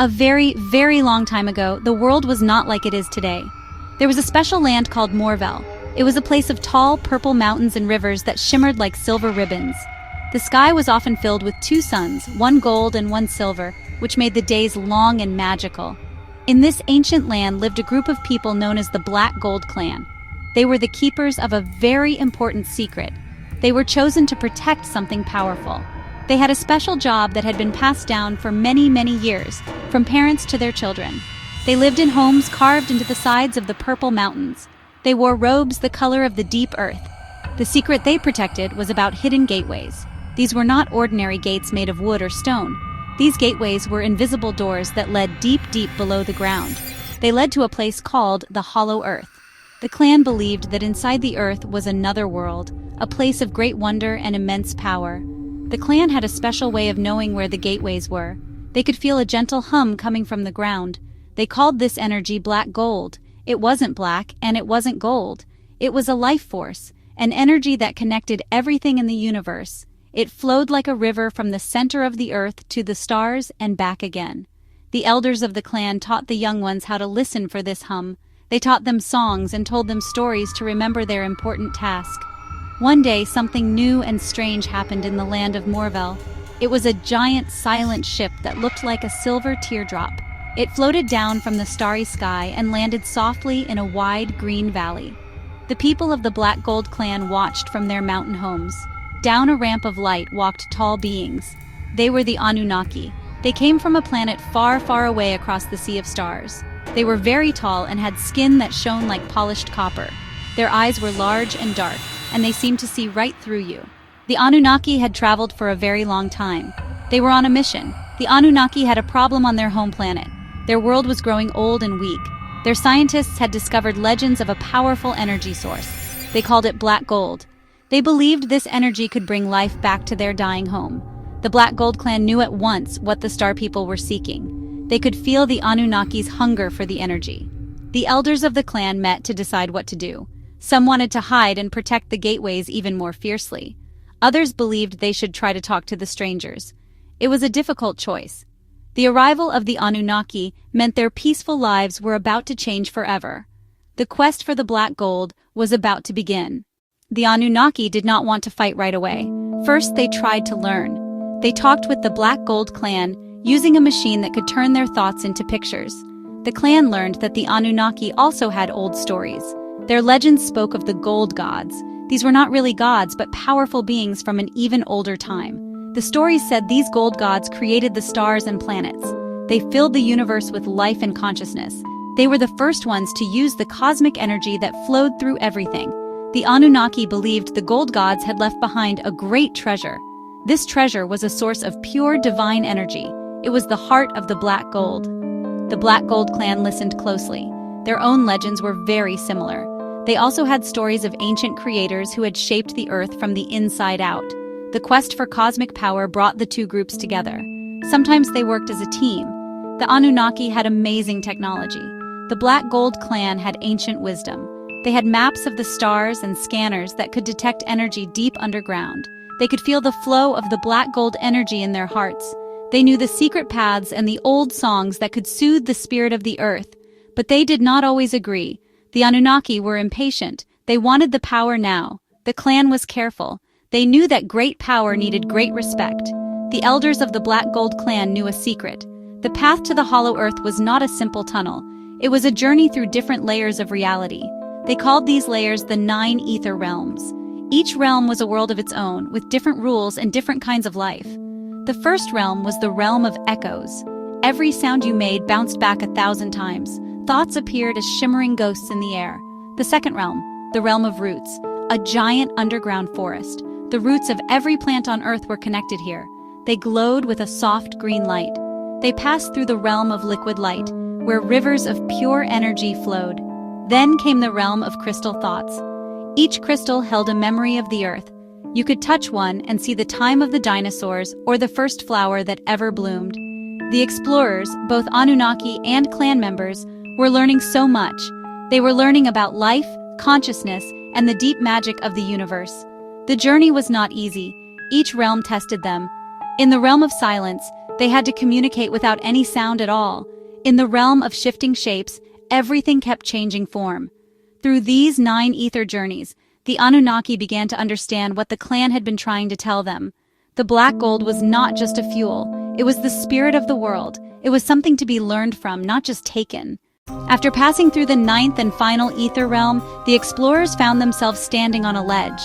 A very, very long time ago, the world was not like it is today. There was a special land called Moorvel. It was a place of tall, purple mountains and rivers that shimmered like silver ribbons. The sky was often filled with two suns, one gold and one silver, which made the days long and magical. In this ancient land lived a group of people known as the Black Gold Clan. They were the keepers of a very important secret. They were chosen to protect something powerful. They had a special job that had been passed down for many, many years, from parents to their children. They lived in homes carved into the sides of the purple mountains. They wore robes the color of the deep earth. The secret they protected was about hidden gateways. These were not ordinary gates made of wood or stone. These gateways were invisible doors that led deep, deep below the ground. They led to a place called the Hollow Earth. The clan believed that inside the earth was another world, a place of great wonder and immense power. The clan had a special way of knowing where the gateways were. They could feel a gentle hum coming from the ground. They called this energy black gold. It wasn't black and it wasn't gold. It was a life force, an energy that connected everything in the universe. It flowed like a river from the center of the earth to the stars and back again. The elders of the clan taught the young ones how to listen for this hum. They taught them songs and told them stories to remember their important task. One day, something new and strange happened in the land of Moorvel. It was a giant, silent ship that looked like a silver teardrop. It floated down from the starry sky and landed softly in a wide, green valley. The people of the Black Gold Clan watched from their mountain homes. Down a ramp of light walked tall beings. They were the Anunnaki. They came from a planet far, far away across the sea of stars. They were very tall and had skin that shone like polished copper. Their eyes were large and dark, and they seemed to see right through you. The Anunnaki had traveled for a very long time. They were on a mission. The Anunnaki had a problem on their home planet. Their world was growing old and weak. Their scientists had discovered legends of a powerful energy source. They called it black gold. They believed this energy could bring life back to their dying home. The Black Gold Clan knew at once what the Star People were seeking. They could feel the Anunnaki's hunger for the energy. The elders of the clan met to decide what to do. Some wanted to hide and protect the gateways even more fiercely. Others believed they should try to talk to the strangers. It was a difficult choice. The arrival of the Anunnaki meant their peaceful lives were about to change forever. The quest for the black gold was about to begin. The Anunnaki did not want to fight right away. First, they tried to learn. They talked with the Black Gold Clan, using a machine that could turn their thoughts into pictures. The clan learned that the Anunnaki also had old stories. Their legends spoke of the gold gods. These were not really gods, but powerful beings from an even older time. The stories said these gold gods created the stars and planets. They filled the universe with life and consciousness. They were the first ones to use the cosmic energy that flowed through everything. The Anunnaki believed the gold gods had left behind a great treasure. This treasure was a source of pure divine energy. It was the heart of the black gold. The Black Gold Clan listened closely. Their own legends were very similar. They also had stories of ancient creators who had shaped the earth from the inside out. The quest for cosmic power brought the two groups together. Sometimes they worked as a team. The Anunnaki had amazing technology. The Black Gold Clan had ancient wisdom. They had maps of the stars and scanners that could detect energy deep underground. They could feel the flow of the black gold energy in their hearts. They knew the secret paths and the old songs that could soothe the spirit of the earth. But they did not always agree. The Anunnaki were impatient. They wanted the power now. The clan was careful. They knew that great power needed great respect. The elders of the Black Gold Clan knew a secret. The path to the Hollow Earth was not a simple tunnel. It was a journey through different layers of reality. They called these layers the 9 ether realms. Each realm was a world of its own, with different rules and different kinds of life. The first realm was the realm of echoes. Every sound you made bounced back 1,000 times. Thoughts appeared as shimmering ghosts in the air. The second realm, the realm of roots, a giant underground forest. The roots of every plant on Earth were connected here. They glowed with a soft green light. They passed through the realm of liquid light, where rivers of pure energy flowed. Then came the realm of crystal thoughts. Each crystal held a memory of the Earth. You could touch one and see the time of the dinosaurs or the first flower that ever bloomed. The explorers, both Anunnaki and clan members, were learning so much. They were learning about life, consciousness, and the deep magic of the universe. The journey was not easy. Each realm tested them. In the realm of silence, They had to communicate without any sound at all. In the realm of shifting shapes, everything kept changing form. Through these 9 ether journeys, the Anunnaki began to understand what the clan had been trying to tell them. The black gold was not just a fuel, it was the spirit of the world. It was something to be learned from, not just taken. After passing through the 9th and final ether realm, the explorers found themselves standing on a ledge.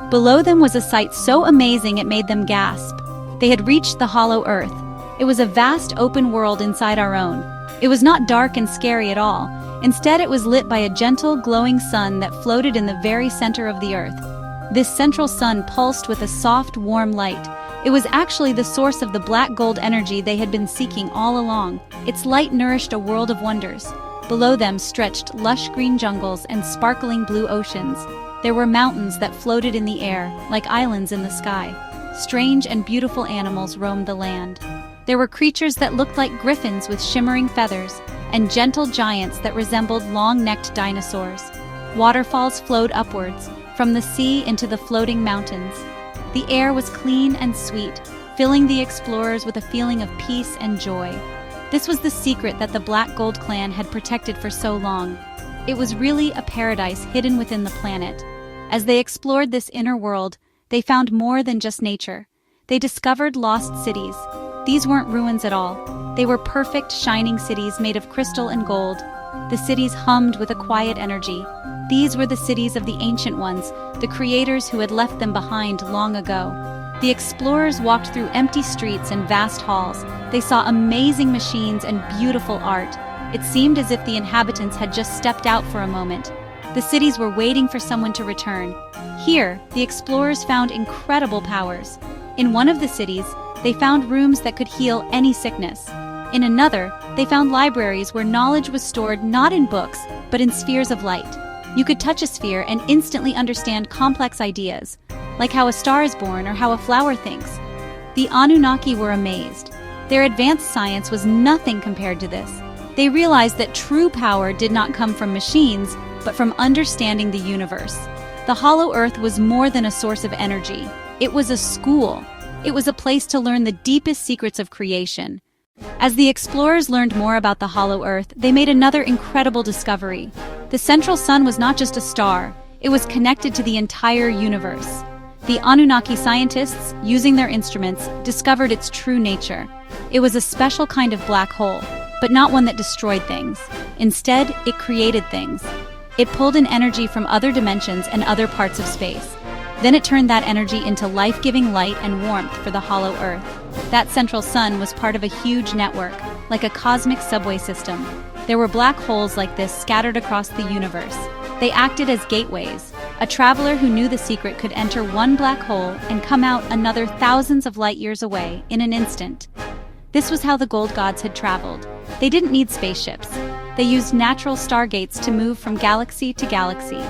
Below them was a sight so amazing it made them gasp. They had reached the hollow earth. It was a vast open world inside our own. It was not dark and scary at all. Instead, it was lit by a gentle, glowing sun that floated in the very center of the earth. This central sun pulsed with a soft, warm light. It was actually the source of the black gold energy they had been seeking all along. Its light nourished a world of wonders. Below them stretched lush green jungles and sparkling blue oceans. There were mountains that floated in the air, like islands in the sky. Strange and beautiful animals roamed the land. There were creatures that looked like griffins with shimmering feathers, and gentle giants that resembled long-necked dinosaurs. Waterfalls flowed upwards, from the sea into the floating mountains. The air was clean and sweet, filling the explorers with a feeling of peace and joy. This was the secret that the Black Gold clan had protected for so long. It was really a paradise hidden within the planet. As they explored this inner world, they found more than just nature. They discovered lost cities. These weren't ruins at all. They were perfect, shining cities made of crystal and gold. The cities hummed with a quiet energy. These were the cities of the ancient ones, the creators who had left them behind long ago. The explorers walked through empty streets and vast halls. They saw amazing machines and beautiful art. It seemed as if the inhabitants had just stepped out for a moment. The cities were waiting for someone to return. Here, the explorers found incredible powers. In one of the cities, they found rooms that could heal any sickness. In another, they found libraries where knowledge was stored not in books, but in spheres of light. You could touch a sphere and instantly understand complex ideas, like how a star is born or how a flower thinks. The Anunnaki were amazed. Their advanced science was nothing compared to this. They realized that true power did not come from machines, but from understanding the universe. The hollow earth was more than a source of energy. It was a school. It was a place to learn the deepest secrets of creation. As the explorers learned more about the hollow earth, they made another incredible discovery. The central sun was not just a star, it was connected to the entire universe. The Anunnaki scientists, using their instruments, discovered its true nature. It was a special kind of black hole, but not one that destroyed things. Instead, it created things. It pulled in energy from other dimensions and other parts of space. Then it turned that energy into life-giving light and warmth for the hollow earth. That central sun was part of a huge network, like a cosmic subway system. There were black holes like this scattered across the universe. They acted as gateways. A traveler who knew the secret could enter one black hole and come out another thousands of light years away in an instant. This was how the gold gods had traveled. They didn't need spaceships. They used natural stargates to move from galaxy to galaxy.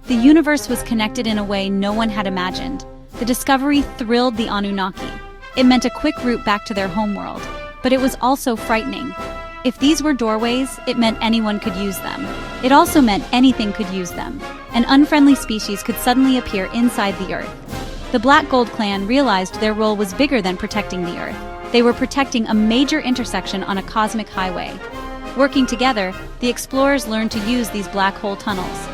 The universe was connected in a way no one had imagined. The discovery thrilled the Anunnaki. It meant a quick route back to their homeworld, but it was also frightening. If these were doorways, it meant anyone could use them. It also meant anything could use them. An unfriendly species could suddenly appear inside the Earth. The Black Gold clan realized their role was bigger than protecting the Earth. They were protecting a major intersection on a cosmic highway. Working together, the explorers learned to use these black hole tunnels.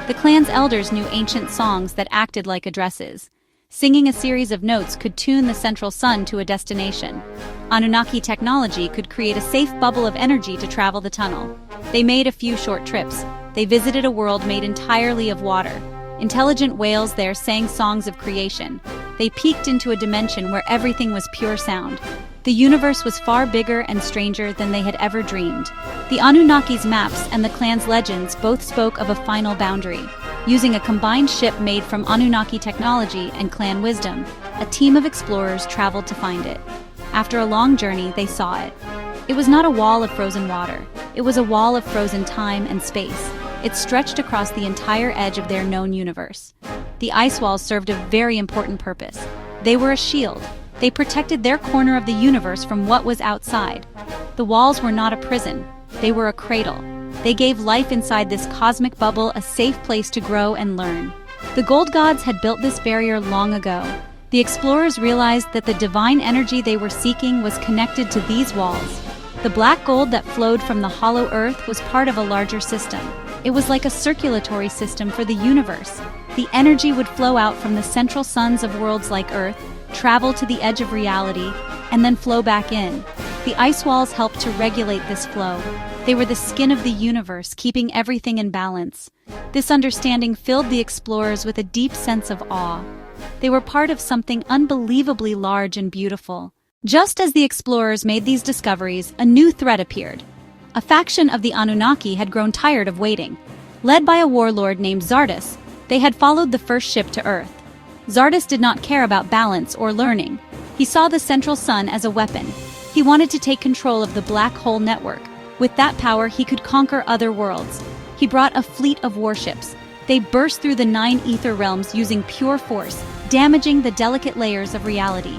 The clan's elders knew ancient songs that acted like addresses. Singing a series of notes could tune the central sun to a destination. Anunnaki technology could create a safe bubble of energy to travel the tunnel. They made a few short trips. They visited a world made entirely of water. Intelligent whales there sang songs of creation. They peeked into a dimension where everything was pure sound. The universe was far bigger and stranger than they had ever dreamed. The Anunnaki's maps and the clan's legends both spoke of a final boundary. Using a combined ship made from Anunnaki technology and clan wisdom, a team of explorers traveled to find it. After a long journey, they saw it. It was not a wall of frozen water. It was a wall of frozen time and space. It stretched across the entire edge of their known universe. The ice walls served a very important purpose. They were a shield. They protected their corner of the universe from what was outside. The walls were not a prison. They were a cradle. They gave life inside this cosmic bubble a safe place to grow and learn. The gold gods had built this barrier long ago. The explorers realized that the divine energy they were seeking was connected to these walls. The black gold that flowed from the hollow earth was part of a larger system. It was like a circulatory system for the universe. The energy would flow out from the central suns of worlds like Earth, travel to the edge of reality, and then flow back in. The ice walls helped to regulate this flow. They were the skin of the universe, keeping everything in balance. This understanding filled the explorers with a deep sense of awe. They were part of something unbelievably large and beautiful. Just as the explorers made these discoveries, a new threat appeared. A faction of the Anunnaki had grown tired of waiting. Led by a warlord named Zardes, they had followed the first ship to Earth. Zardes did not care about balance or learning. He saw the central sun as a weapon. He wanted to take control of the black hole network. With that power, he could conquer other worlds. He brought a fleet of warships. They burst through the 9 ether realms using pure force, damaging the delicate layers of reality.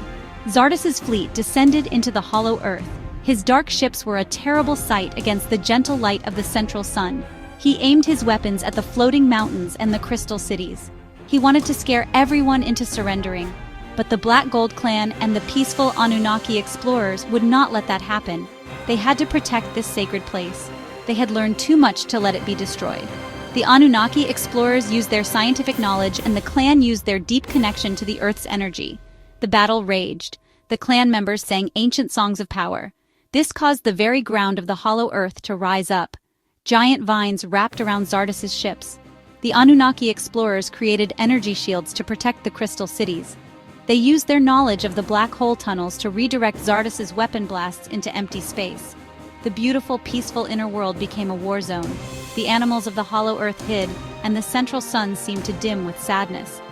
Zardas's fleet descended into the hollow earth. His dark ships were a terrible sight against the gentle light of the central sun. He aimed his weapons at the floating mountains and the crystal cities. He wanted to scare everyone into surrendering. But the Black Gold clan and the peaceful Anunnaki explorers would not let that happen. They had to protect this sacred place. They had learned too much to let it be destroyed. The Anunnaki explorers used their scientific knowledge, and the clan used their deep connection to the Earth's energy. The battle raged. The clan members sang ancient songs of power. This caused the very ground of the hollow earth to rise up. Giant vines wrapped around Zardas's ships. The Anunnaki explorers created energy shields to protect the crystal cities. They used their knowledge of the black hole tunnels to redirect Zardas's weapon blasts into empty space. The beautiful, peaceful inner world became a war zone. The animals of the hollow earth hid, and the central sun seemed to dim with sadness.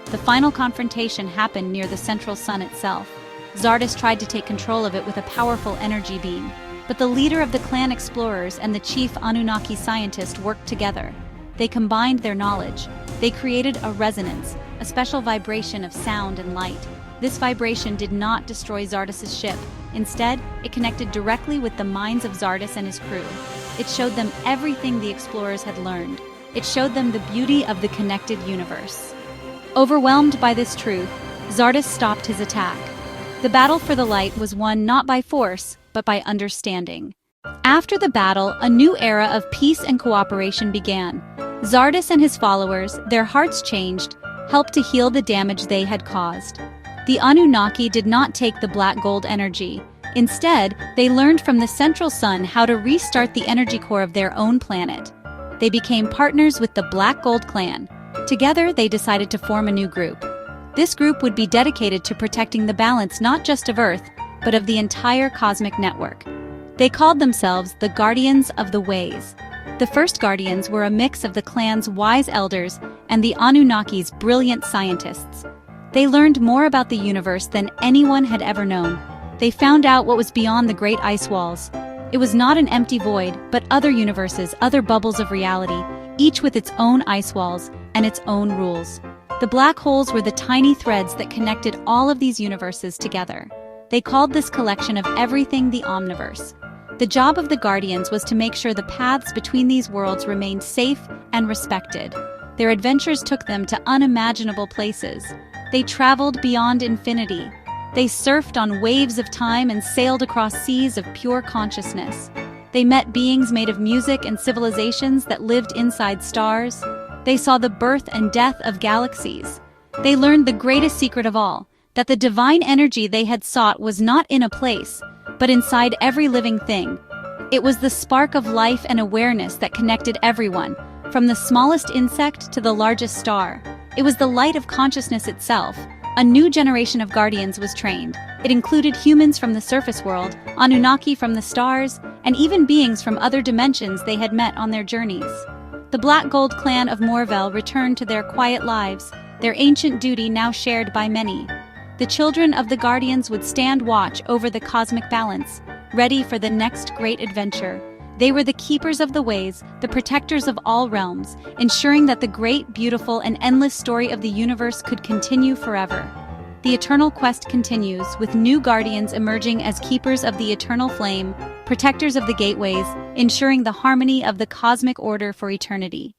The final confrontation happened near the central sun itself. Zardes tried to take control of it with a powerful energy beam, but the leader of the clan explorers and the chief Anunnaki scientist worked together. They combined their knowledge. They created a resonance, a special vibration of sound and light. This vibration did not destroy Zardas's ship. Instead, it connected directly with the minds of Zardes and his crew. It showed them everything the explorers had learned. It showed them the beauty of the connected universe. Overwhelmed by this truth, Zardes stopped his attack. The battle for the light was won not by force, but by understanding. After the battle, a new era of peace and cooperation began. Zardes and his followers, their hearts changed, helped to heal the damage they had caused. The Anunnaki did not take the black gold energy. Instead, they learned from the central sun how to restart the energy core of their own planet. They became partners with the Black Gold clan. Together, they decided to form a new group. This group would be dedicated to protecting the balance not just of Earth, but of the entire cosmic network. They called themselves the Guardians of the Ways. The first Guardians were a mix of the clan's wise elders and the Anunnaki's brilliant scientists. They learned more about the universe than anyone had ever known. They found out what was beyond the great ice walls. It was not an empty void, but other universes, other bubbles of reality, each with its own ice walls and its own rules. The black holes were the tiny threads that connected all of these universes together. They called this collection of everything the Omniverse. The job of the Guardians was to make sure the paths between these worlds remained safe and respected. Their adventures took them to unimaginable places. They traveled beyond infinity. They surfed on waves of time and sailed across seas of pure consciousness. They met beings made of music and civilizations that lived inside stars. They saw the birth and death of galaxies. They learned the greatest secret of all, that the divine energy they had sought was not in a place, but inside every living thing. It was the spark of life and awareness that connected everyone, from the smallest insect to the largest star. It was the light of consciousness itself. A new generation of Guardians was trained. It included humans from the surface world, Anunnaki from the stars, and even beings from other dimensions they had met on their journeys. The Black Gold clan of Moorvel returned to their quiet lives, their ancient duty now shared by many. The children of the Guardians would stand watch over the cosmic balance, ready for the next great adventure. They were the keepers of the ways, the protectors of all realms, ensuring that the great, beautiful, and endless story of the universe could continue forever. The eternal quest continues, with new Guardians emerging as keepers of the eternal flame, protectors of the gateways, ensuring the harmony of the cosmic order for eternity.